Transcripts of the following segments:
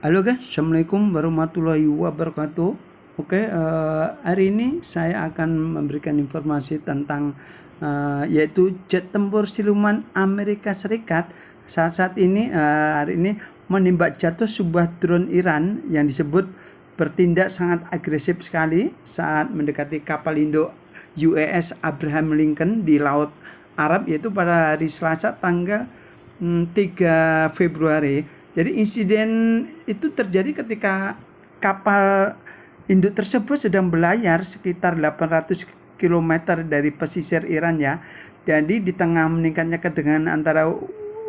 Halo guys, Assalamualaikum warahmatullahi wabarakatuh. Hari ini saya akan memberikan informasi tentang yaitu jet tempur siluman Amerika Serikat saat ini hari ini menembak jatuh sebuah drone Iran yang disebut bertindak sangat agresif sekali saat mendekati kapal induk USS Abraham Lincoln di Laut Arab, yaitu pada hari Selasa tanggal 3 Februari. Jadi insiden itu terjadi ketika kapal induk tersebut sedang berlayar sekitar 800 km dari pesisir Iran ya. Jadi di tengah meningkatnya ketegangan antara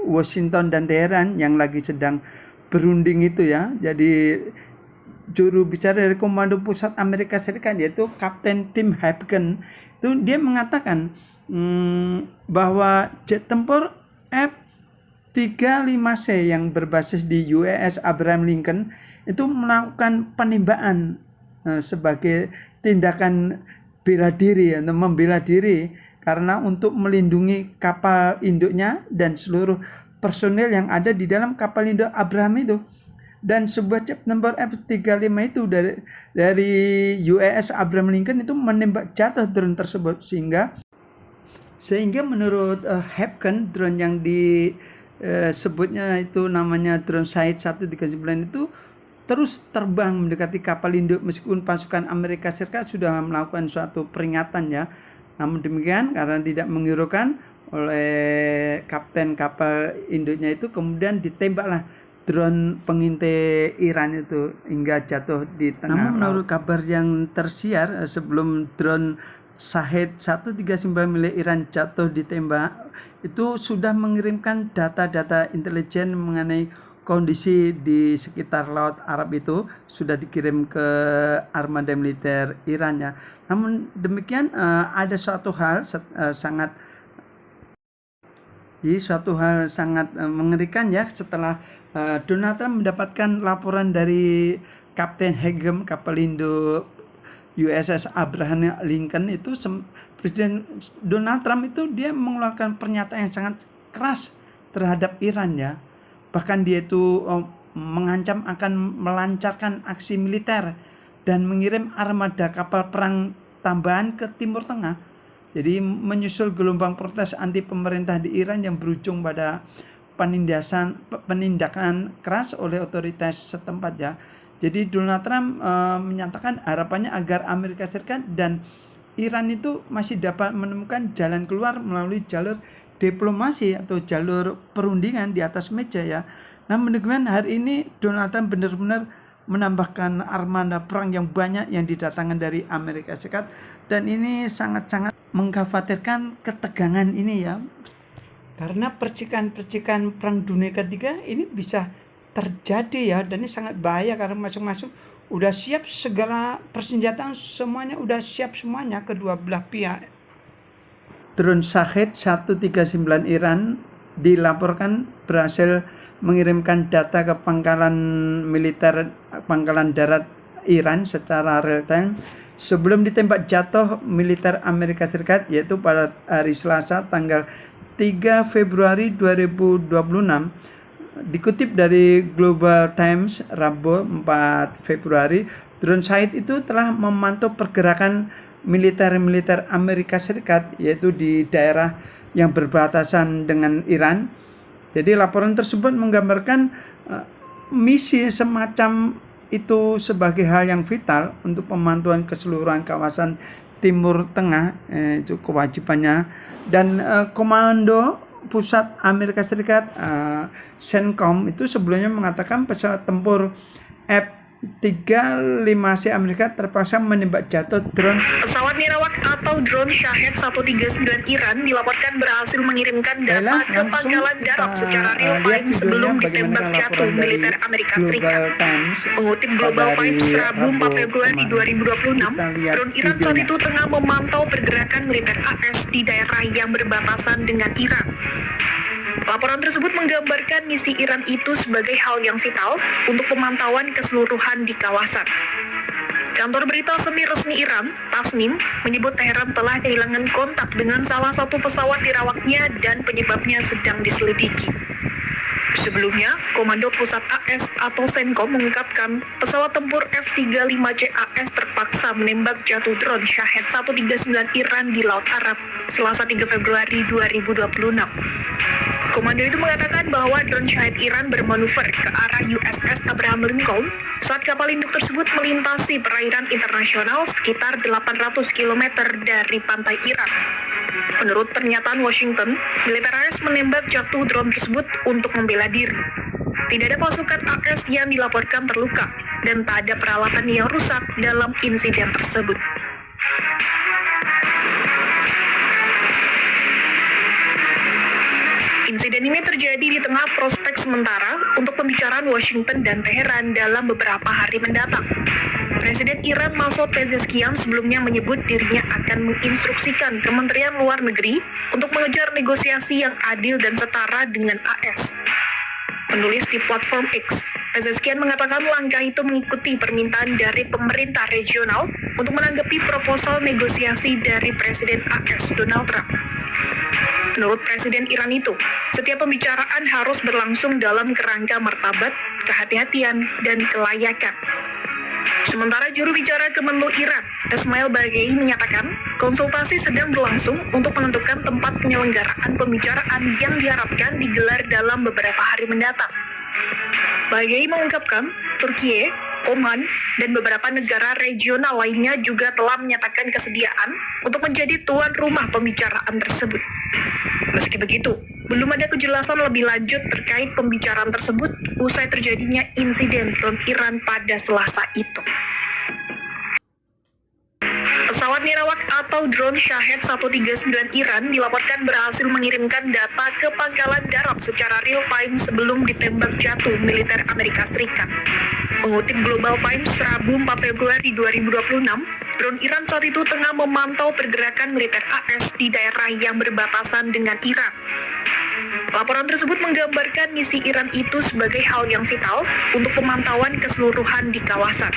Washington dan Teheran yang lagi sedang berunding itu ya. Jadi juru bicara dari Komando Pusat Amerika Serikat yaitu Kapten Tim Hagen itu dia mengatakan bahwa jet tempur F-35C yang berbasis di USS Abraham Lincoln itu melakukan penembakan sebagai tindakan bela diri atau membela diri karena untuk melindungi kapal induknya dan seluruh personil yang ada di dalam kapal induk Abraham itu. Dan sebuah jet tempur F-35 itu dari USS Abraham Lincoln itu menembak jatuh drone tersebut sehingga menurut Hagen, drone yang sebutnya itu namanya drone Shahed 139 itu terus terbang mendekati kapal induk meskipun pasukan Amerika Serikat sudah melakukan suatu peringatan ya. Namun demikian karena tidak menghiraukan oleh kapten kapal induknya itu, kemudian ditembaklah drone pengintai Iran itu hingga jatuh di tengah laut. Menurut kabar yang tersiar sebelum drone Shahed 139 milik Iran jatuh ditembak, itu sudah mengirimkan data-data intelijen mengenai kondisi di sekitar Laut Arab, itu sudah dikirim ke armada militer Iran ya. Namun demikian ada suatu hal sangat mengerikan ya setelah Donald Trump mendapatkan laporan dari Kapten Hagen kapal induk USS Abraham Lincoln itu. Presiden Donald Trump itu dia mengeluarkan pernyataan yang sangat keras terhadap Iran ya. Bahkan dia itu mengancam akan melancarkan aksi militer dan mengirim armada kapal perang tambahan ke Timur Tengah. Jadi menyusul gelombang protes anti pemerintah di Iran yang berujung pada penindakan keras oleh otoritas setempat ya. Jadi Donald Trump menyatakan harapannya agar Amerika Serikat dan Iran itu masih dapat menemukan jalan keluar melalui jalur diplomasi atau jalur perundingan di atas meja ya. Namun demikian hari ini Donald Trump benar-benar menambahkan armada perang yang banyak yang didatangkan dari Amerika Serikat, dan ini sangat-sangat mengkhawatirkan ketegangan ini ya. Karena percikan-percikan perang dunia ketiga ini bisa terjadi ya, dan ini sangat bahaya karena masing-masing udah siap segala persenjataan, semuanya udah siap semuanya kedua belah pihak. Drone Shahed 139 Iran dilaporkan berhasil mengirimkan data ke pangkalan darat Iran secara real time sebelum ditembak jatuh militer Amerika Serikat, yaitu pada hari Selasa tanggal 3 Februari 2026. Dikutip dari Global Times Rabu 4 Februari, drone Shahed itu telah memantau pergerakan militer Amerika Serikat yaitu di daerah yang berbatasan dengan Iran. Jadi laporan tersebut menggambarkan misi semacam itu sebagai hal yang vital untuk pemantauan keseluruhan kawasan Timur Tengah, itu kewajibannya. Dan Komando Pusat Amerika Serikat CENTCOM itu sebelumnya mengatakan pesawat tempur F-35C Amerika terpaksa menembak jatuh drone. Pesawat nirawak atau drone Shahed 139 Iran dilaporkan berhasil mengirimkan data ke pangkalan darat secara real time sebelum ditembak jatuh militer Amerika Serikat. Mengutip Global Times Rabu 4 Februari 2026, drone Iran saat itu tengah memantau pergerakan militer AS di daerah yang berbatasan dengan Iran. Laporan tersebut menggambarkan misi Iran itu sebagai hal yang vital untuk pemantauan keseluruhan di kawasan. Kantor berita semi-resmi Iran, Tasnim, menyebut Teheran telah kehilangan kontak dengan salah satu pesawat dirawaknya dan penyebabnya sedang diselidiki. Sebelumnya, Komando Pusat AS atau CENTCOM mengungkapkan pesawat tempur F-35C AS terpaksa menembak jatuh drone Shahed 139 Iran di Laut Arab Selasa 3 Februari 2026. Komando itu mengatakan bahwa drone Shahed Iran bermanuver ke arah USS Abraham Lincoln saat kapal induk tersebut melintasi perairan internasional sekitar 800 km dari pantai Iran. Menurut pernyataan Washington, militer AS menembak jatuh drone tersebut untuk membela diri. Tidak ada pasukan AS yang dilaporkan terluka, dan tak ada peralatan yang rusak dalam insiden tersebut. Insiden ini terjadi di tengah prospek sementara untuk pembicaraan Washington dan Teheran dalam beberapa hari mendatang. Presiden Iran Masoud Pezeshkian sebelumnya menyebut dirinya akan menginstruksikan Kementerian Luar Negeri untuk mengejar negosiasi yang adil dan setara dengan AS. Penulis di platform X, Pezeshkian mengatakan langkah itu mengikuti permintaan dari pemerintah regional untuk menanggapi proposal negosiasi dari Presiden AS Donald Trump. Menurut Presiden Iran itu, setiap pembicaraan harus berlangsung dalam kerangka martabat, kehati-hatian, dan kelayakan. Sementara juru bicara Kemenlu Iran, Esmail Baghei menyatakan, konsultasi sedang berlangsung untuk menentukan tempat penyelenggaraan pembicaraan yang diharapkan digelar dalam beberapa hari mendatang. Baghei mengungkapkan, Turkiye, Oman, dan beberapa negara regional lainnya juga telah menyatakan kesediaan untuk menjadi tuan rumah pembicaraan tersebut. Meski begitu, belum ada kejelasan lebih lanjut terkait pembicaraan tersebut usai terjadinya insiden drone Iran pada Selasa itu. Pesawat nirawak atau drone Shahed 139 Iran dilaporkan berhasil mengirimkan data ke pangkalan darat secara real-time sebelum ditembak jatuh militer Amerika Serikat. Mengutip Global Times Rabu 4 Februari 2026, drone Iran saat itu tengah memantau pergerakan militer AS di daerah yang berbatasan dengan Iran. Laporan tersebut menggambarkan misi Iran itu sebagai hal yang vital untuk pemantauan keseluruhan di kawasan.